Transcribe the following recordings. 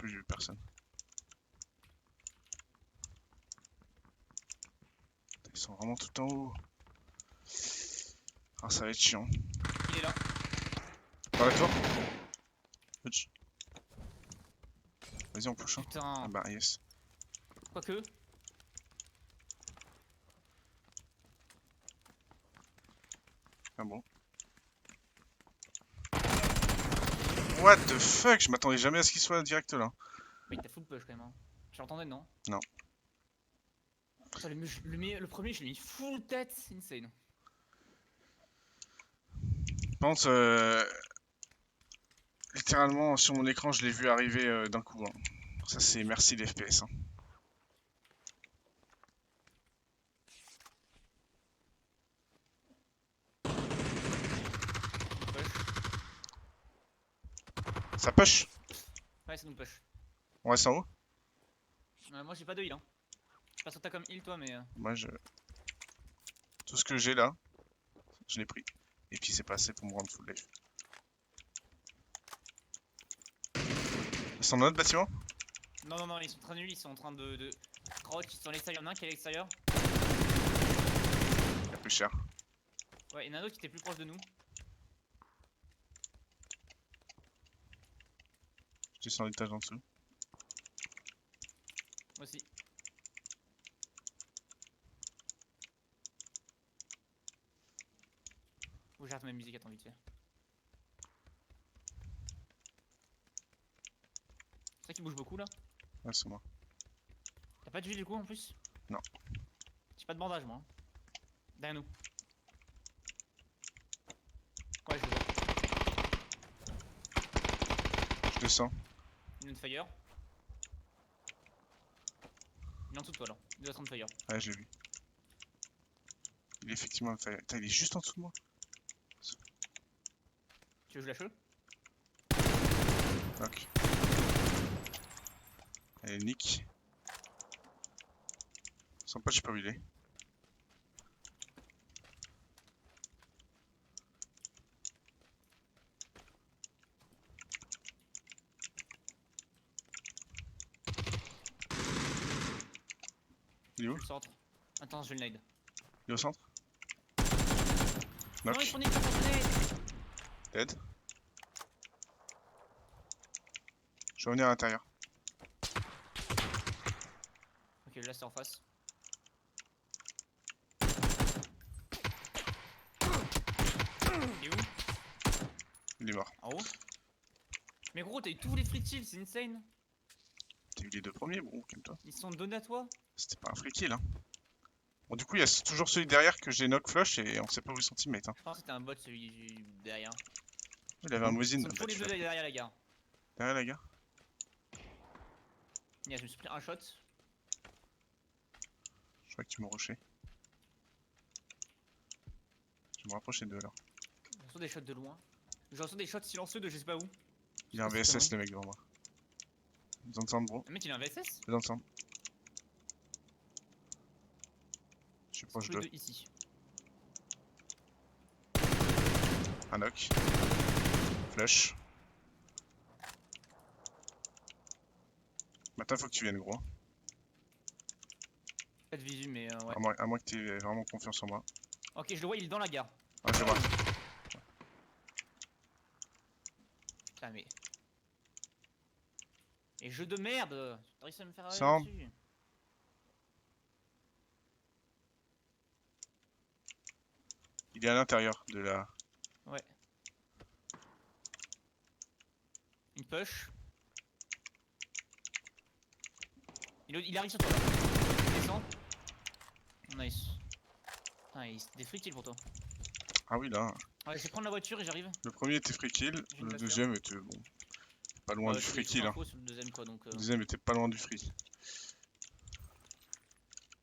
peu, j'ai vu personne. Ils sont vraiment tout en haut. Ah, ça va être chiant. Il est là. Dans la tour. Push. Vas-y, on push. Hein. Putain. Ah bah, yes. Quoique. Ah bon. What the fuck? Je m'attendais jamais à ce qu'il soit direct là. Oui, t'as full push quand même. Hein. Tu l'entendais, non? Non. Putain, le premier, je l'ai mis full tête. C'est insane. Je pense, littéralement, sur mon écran, je l'ai vu arriver d'un coup. Hein. Ça, c'est merci les FPS. Hein. Push. Ça push? Ouais, c'est nous push. On reste en haut? Moi, j'ai pas de heal. Hein. Je sais pas sur t'as comme heal, toi, mais. Moi, je... Tout ce que j'ai là, je l'ai pris. Et puis c'est pas assez pour me rendre full life. Ils sont dans notre bâtiment? Non, non, non, ils sont très nuls. Ils sont en train de. Crouch, ils sont à l'extérieur. Il y en a un qui est à l'extérieur. Il y a plus cher. Ouais, il y en a un autre qui était plus proche de nous. Je descends l'étage en dessous. Moi aussi. Faut que j'arrête ma musique, attends vite fait. C'est vrai qu'il bouge beaucoup là. Ouais, c'est moi. T'as pas de vie du coup en plus? Non. J'ai pas de bandage moi. Hein. Derrière nous. Ouais, je le vois. Je descends. Il est on fire. Il est en dessous de toi là. Il doit être on fire. Ouais, je l'ai vu. Il est effectivement... Putain, il est juste en dessous de moi. Tu veux que je lâche? Ok. Allez, nick. Sans pas, je sais pas où il est. Il est où? Je le centre. Attends, je le nade. Il est au centre? Non, il Knock. faut nique, pas de nade. Dead. Je vais revenir à l'intérieur. Ok, là c'est en face. Il est où? Il est mort. En haut? Mais gros, t'as eu tous les free kills, c'est insane. T'as eu les deux premiers? Bon, calme-toi. Ils sont donnés à toi? C'était pas un free kill, hein. Bon, du coup, il y a toujours celui derrière que j'ai knock flush et on sait pas où est son teammate. Hein. Je pense que c'était un bot celui derrière. Il avait un Ils Mosin. sont Bah, tous les tu deux l'as pris. derrière la gare. Derrière la gare. Yeah, je me suis pris un shot. Je crois que tu m'as rushé. Je vais me rapprocher d'eux alors. Je reçois des shots de loin. Je reçois des shots silencieux de je sais pas où. Il y a un VSS, le mec devant moi. Besoin de centre, bro. Le mec il a un VSS? Besoin de centre. Je suis Ils sont proche tous les d'eux. deux ici. Un knock. Flush. Maintenant, faut que tu viennes, gros. Pas de visu, mais ouais. À moins que tu aies vraiment confiance en moi. Ok, je le vois, il est dans la gare. Ah, je le vois. Putain, mais. Et jeu de merde! T'as réussi à me faire arriver Sam. dessus. Il est à l'intérieur de la... Ouais. Une push. Il arrive sur toi. Il descend. Nice. Putain, il des free kills pour toi. Ah oui, là. Ouais, je vais prendre la voiture et j'arrive. Le premier était free kill. J'ai une Le voiture. deuxième était, bon, pas loin du free kill. Hein. Info sur le deuxième quoi donc. Le deuxième était pas loin du free.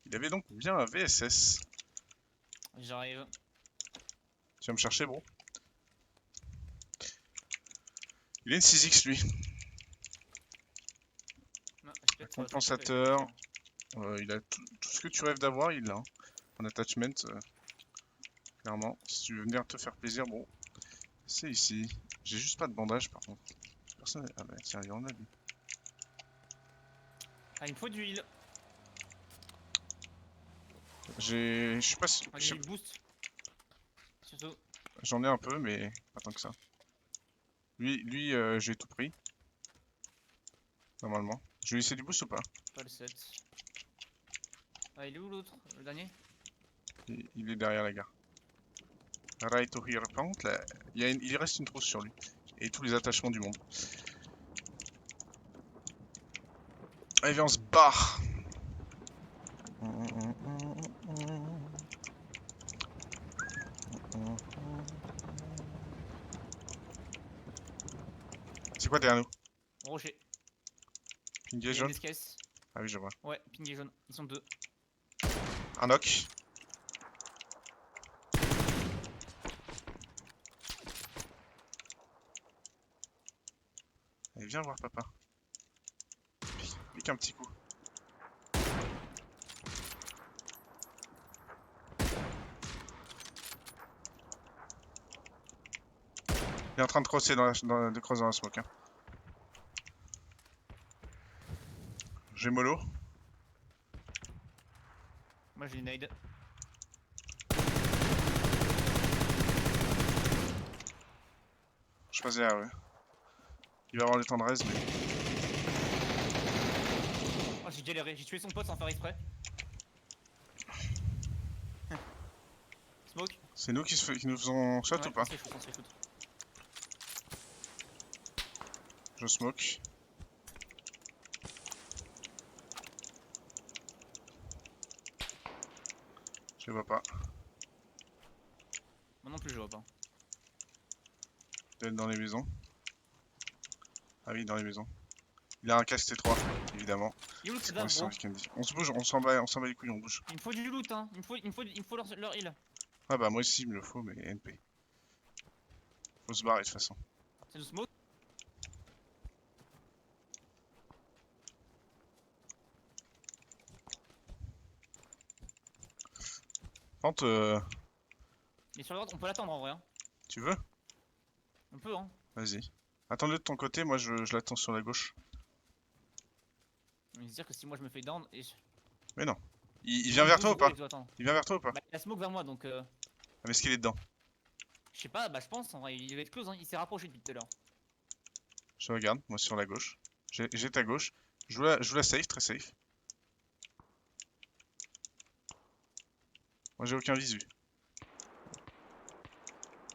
Il avait donc bien un VSS. J'arrive. Tu vas me chercher, bro. Il a une 6X lui. Non, Un compensateur. Il a tout ce que tu rêves d'avoir, il l'a. Hein. En attachment, clairement. Si tu veux venir te faire plaisir, bon, c'est ici. J'ai juste pas de bandage par contre. Personne. Ah bah tiens, il y en a lui. Ah, il me faut du heal. Je suis pas sûr. Ah, du boost. Surtout. J'en ai un peu, mais pas tant que ça. Lui j'ai tout pris. Normalement. Je vais lui laisser du boost ou pas? Pas le 7. Ah, il est où l'autre? Le dernier? Il est derrière la gare. Right to here. Par contre, là, il reste une trousse sur lui. Et tous les attachements du monde. Allez, viens, on se barre. C'est quoi derrière nous? Rocher. Pingé Il y a jaune? une SKS. Ah oui, je vois. Ouais, ping et jaune. Ils sont deux. Un knock. Allez, viens voir papa. Pique un petit coup. Il est en train de crosser de crosser dans la smoke. Hein. J'ai mollo. Moi j'ai une nade. Je faisais ouais. Il va avoir le temps de raise, mais. Oh, j'ai galéré. J'ai tué son pote sans faire exprès. Smoke. C'est nous qui nous faisons shot Ouais, ou pas? on se fait shoot, on se fait shoot. Je smoke. Je vois pas. Moi non plus, je vois pas. Peut-être dans les maisons. Ah oui, dans les maisons. Il a un casque T3, évidemment. Il est où le C'est cadavre, pour gros? ça qu'il me dit. On se bouge, on s'en bat les couilles, on bouge. Il me faut du loot, hein. Il me faut leur heal. Ah bah moi aussi il me le faut, mais NP. Faut se barrer de toute façon. C'est du smoke. Quand Il est sur la droite, on peut l'attendre en vrai. Hein. tu veux? On peut, hein. Vas-y. Attends-le de ton côté, moi je l'attends sur la gauche. On va se dire que si moi je me fais down. Et... Mais non. Il vient vers toi ou pas? Attends. Il vient vers toi ou pas? Bah, il a smoke vers moi donc. Ah, mais est-ce qu'il est dedans? Je sais pas, bah je pense en vrai, il va être close, hein. Il s'est rapproché depuis tout à l'heure. Je regarde, moi sur la gauche. J'ai ta gauche. Je joue la safe, très safe. Moi j'ai aucun visu.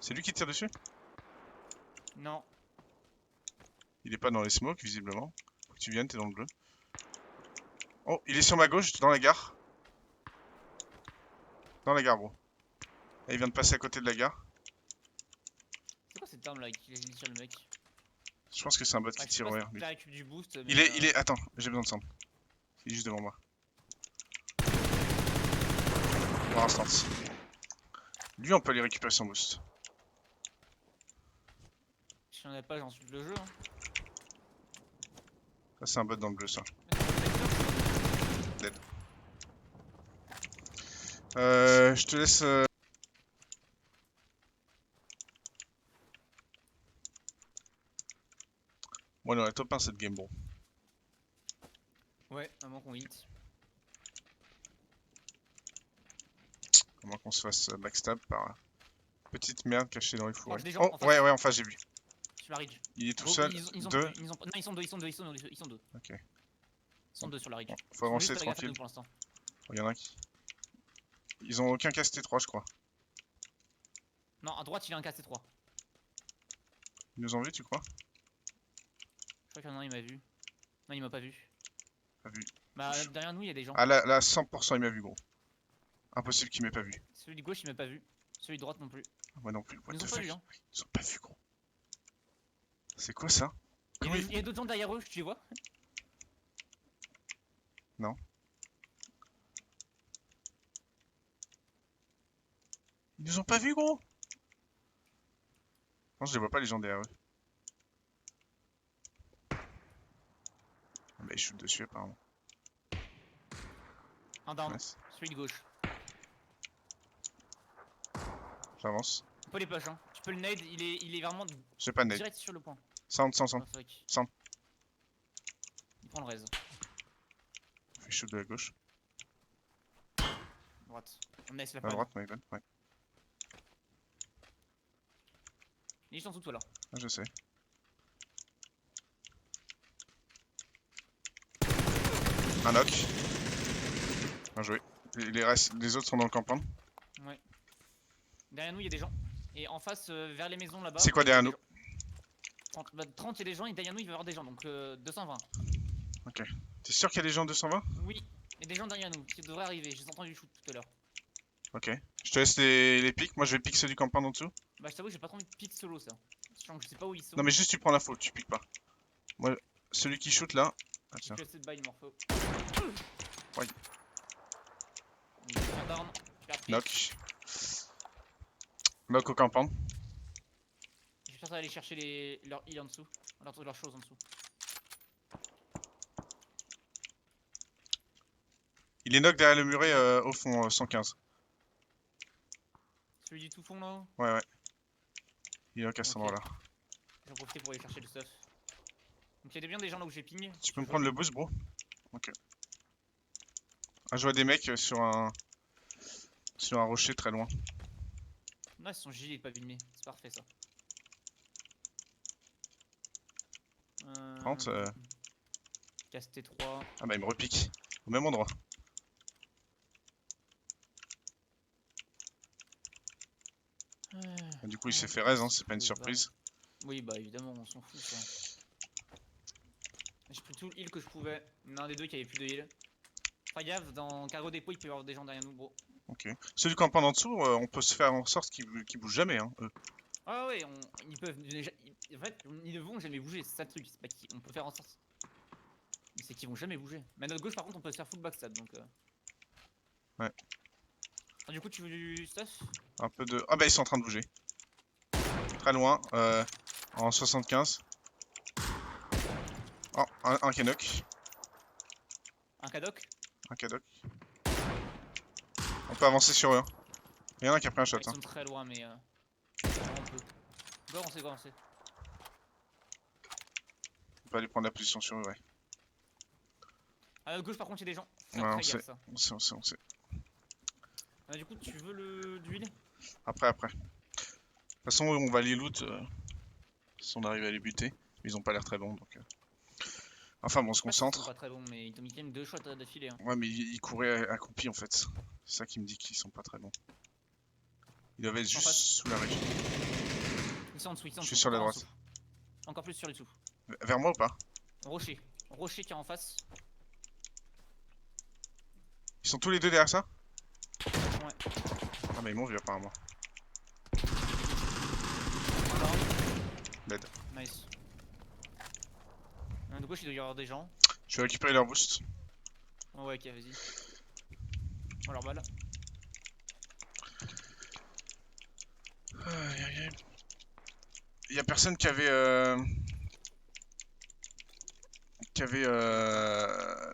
C'est lui qui tire dessus? Non. Il est pas dans les smokes visiblement. Faut que tu viennes, t'es dans le bleu. Oh, il est sur ma gauche, dans la gare. Dans la gare, bro. Et il vient de passer à côté de la gare. C'est quoi cette arme là qui tire le mec? Je pense que c'est un bot Ah, qui je sais tire pas au si R. lui. il récup du boost. Il est. Attends, j'ai besoin de sang. Il est juste devant moi. Pour l'instant. Lui, on peut aller récupérer son boost. Si j'en ai pas, j'ensuite le jeu. Hein. Ça, c'est un bot dans le bleu, ça. Je te laisse. Bon, on est top 1 cette game, bon. Ouais, à moins qu'on hit. À moins qu'on se fasse backstab par petite merde cachée dans les fours. Oh, j'ai des gens Oh, en face. ouais, en face, j'ai vu. Je la ridge. Il est tout Gros, seul. ils ont Deux. non, ils sont deux. Ils sont deux. Ok. Ils sont deux sur la ridge. Bon, Ils faut sont avancer juste à la gaffe à tranquille. nous pour l'instant. Il y en a qui. Ils ont aucun casque T3, je crois. Non, à droite, il a un KC3. Ils nous ont vu, tu crois? Je crois qu'il y en a un, il m'a vu. Non, il m'a pas vu. Pas vu. Bah, derrière nous, il y a des gens. Ah là, 100% il m'a vu, gros. Impossible qu'il m'ait pas vu. Celui de gauche, il m'a pas vu. Celui de droite non plus. Moi non plus. What Ils the nous ont pas fuck? vu, hein. Ils ont pas vu, gros. C'est quoi ça? Il y Comment a- il y a d'autres gens derrière eux, tu les vois? Non. Ils nous ont pas vu, gros? Non, je les vois pas, les gens derrière eux. Ah bah, ils shootent dessus, apparemment. Un down. Nice. Celui de gauche. J'avance. On peut les push, hein. Tu peux le nade, il est vraiment J'ai pas de nade. direct sur le point. Sound. Oh, fuck. Sound. Il prend le raise. qui shoot de la gauche. Droite. On laisse la À panne. droite, my bad. Ouais, Il est juste en dessous de toi là. ah, je sais. Un knock. Bien joué. Les autres sont dans le campement. Ouais. Derrière nous, il y a des gens. Et en face, vers les maisons là-bas. C'est quoi il y a derrière des gens. 30, il y a des gens et derrière nous, il va y avoir des gens. Donc 220. Ok. T'es sûr qu'il y a des gens 220? Oui, il y a des gens derrière nous qui devraient arriver. J'ai entendu shoot tout à l'heure. Ok. Je te laisse les pics. Moi, je vais pique ceux du campement en dessous. Bah, je t'avoue, j'ai pas trop envie de pick solo ça. Sachant que je sais pas où ils sont. Non, mais juste tu prends l'info, tu piques pas. Moi, celui qui shoot là. Ah, J'ai tiens. plus assez de bail, morpho. Ouais. Il est bien down. Je perds pick. Knock. Knock au campement. Je vais faire ça aller chercher leurs heals en dessous. Leurs choses en dessous. Il est knock derrière le muret au fond 115. Celui du tout fond là-haut. Ouais, ouais. Il est knock à cet Ok. endroit-là. J'en profite pour aller chercher le stuff. Donc il y a bien des gens là où j'ai ping. Tu peux me prendre le boost, bro? Ok. Ah, je vois des mecs sur un rocher très loin. Non, ils sont gilets pas abîmés. C'est parfait ça. 30. Casse T3. Ah bah il me repique. Au même endroit. Ah, du coup il s'est fait raise, hein, c'est pas une surprise. Oui, bah évidemment, on s'en fout ça. J'ai pris tout le heal que je pouvais. Il y en a un des deux qui avait plus de heal. Fais gaffe, dans cargo dépôt, il peut y avoir des gens derrière nous, bro. Ok. Ceux du campement en dessous, on peut se faire en sorte qu'ils bougent jamais, hein, eux. Ah ouais, ils peuvent. En fait, ils ne vont jamais bouger, c'est ça le truc. C'est pas on peut faire en sorte. Mais c'est qu'ils vont jamais bouger. Mais à notre gauche, par contre, on peut se faire full backstab donc. Ouais. Ah, du coup, tu veux du stuff? Un peu de. Ah bah ils sont en train de bouger. Très loin, en 75. Oh, un Canuck. Un cadoc? Un Cadoc. On peut avancer sur eux. Hein. Il y en a un qui a pris un shot. Ils Hein. sont très loin, mais. On peut. Go avancer, go avancer. On peut aller prendre la position sur eux, ouais. À notre gauche, par contre, il y a des gens. Ouais, Très on gaffe, sait. ça. On sait. Du coup, tu veux du heal? Après. De toute façon, on va les loot si on arrive à les buter. Ils ont pas l'air très bons donc. Enfin bon, on se Je sais pas s'ils sont concentre. pas très bons, mais ils t'ont mis quand même 2 shots d'affilée. Hein. Ouais, mais ils couraient accroupis en fait. C'est ça qui me dit qu'ils sont pas très bons. Ils doivent être Ils sont en juste face. sous la régie. Ils sont en dessous, ils sont en Je dessous. suis sur la encore en droite. dessous. Encore plus sur les dessous. Vers moi ou pas? Rocher. Rocher qui est en face. Ils sont tous les deux derrière ça? Ouais. Ah bah ils m'ont vu apparemment. Dead. Nice. De gauche, il doit y avoir des gens. Je vais récupérer leur boost. Oh, ouais, ok, vas-y. Oh, leur balle. Aïe, aïe, aïe. Y a personne qui avait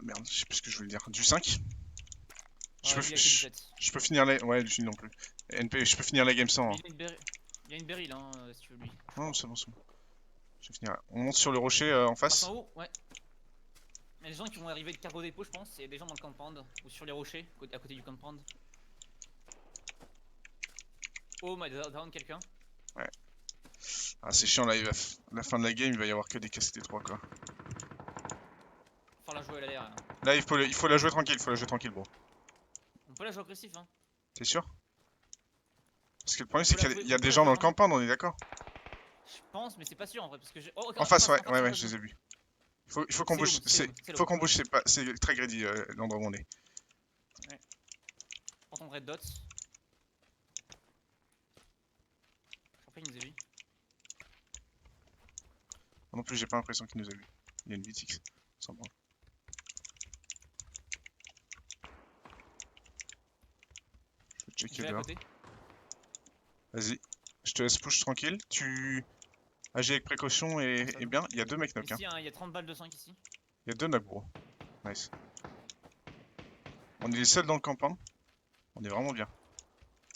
merde, je sais plus ce que je voulais dire. Du 5? Ouais, lui, il a que du 7. Je peux finir la... Ouais, lui non plus. NP, je peux finir la game sans. Hein. Il y a une beryl, hein, si tu veux lui. Non, c'est bon, c'est bon. Je vais finir. On monte sur le rocher en face. En haut, ouais. Il y a des gens qui vont arriver de cargo dépôt, je pense. Il y a des gens dans le compound ou sur les rochers, à côté du compound. Oh, m'a down quelqu'un. Ouais. Ah, c'est chiant là, la fin de la game, il va y avoir que des cassettes 3 quoi. Enfin, la jouer, elle a l'air. Hein. Là, il faut la jouer tranquille, bro. On peut la jouer agressif, hein. T'es sûr? Parce que le problème, c'est qu'il y a on peut des la gens jouer dans le tranquille. compound, on est d'accord? Je pense, mais c'est pas sûr en vrai. Parce que oh, En face, ouais, je les ai vus. Il faut qu'on bouge, c'est faut qu'on bouge, c'est très greedy l'endroit où on est. Prends ton red dot. Je crois pas qu'il nous a vu. Moi non plus, j'ai pas l'impression qu'il nous a vus. Il y a une VTX, sans branle. Je vais Je checker vais à dehors. côté. Vas-y, je te laisse push tranquille. Tu agis avec précaution et bien. Il y a deux mecs knock. Hein. Ici, il y a 30 balles de 5 ici. Il y a deux knock, bro. Nice. On est les seuls dans le campement. On est vraiment bien.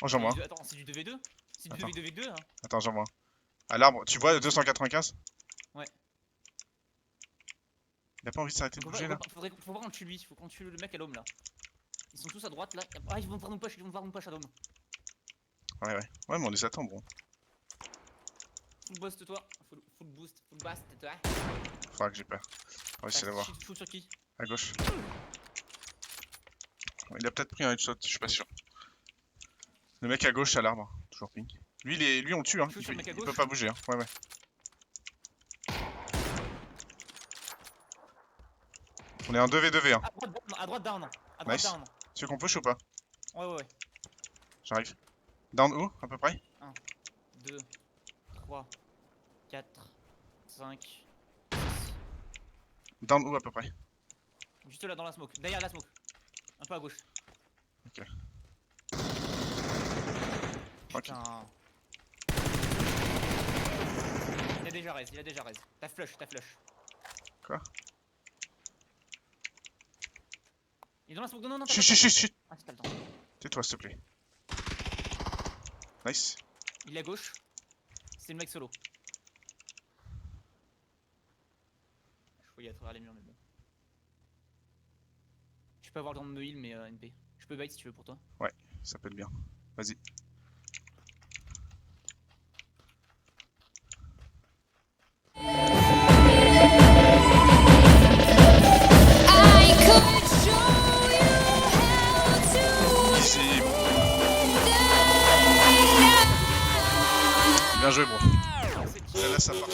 Oh, j'en vois un. Attends, c'est du 2v2? C'est du 2v2 hein. Attends, j'en vois un. À l'arbre, tu vois 295? Ouais. Il a pas envie de s'arrêter de bouger là. Faut voir qu'on tue lui, faut qu'on tue le mec à l'homme là. Ils sont tous à droite là. Ah, ils vont voir nous push, à l'homme. Ouais, mais on les attend, bon. Full boost toi, full boost, full blast toi. Faudra que j'ai peur. On va essayer d'avoir. Shoot sur qui? À gauche. Il a peut-être pris un headshot, je suis pas sûr. Le mec à gauche à l'arbre, toujours ping. Lui on le tue, hein. Shoot sur le mec à Il gauche. peut pas bouger, hein. Ouais. On est en 2v2v, hein. À droite down. Nice. Tu veux qu'on push ou pas? Ouais. J'arrive. Down où, à peu près? 1, 2, 3, 4, 5. Down où à peu près? Juste là dans la smoke, derrière la smoke. Un peu à gauche. Ok. Putain. Il a déjà raise. T'as flush. Quoi? Il est dans la smoke, non. Chut. Ah, c'est pas le temps. Tais-toi s'il te plaît. Nice. Il est à gauche. C'est le mec solo. Je voyais à travers les murs, mais bon. Je peux avoir le temps de me heal, mais NP. Je peux bait si tu veux pour toi. Ouais, ça peut être bien. Vas-y. Easy. Bien joué, bro. Celle-là, ça part.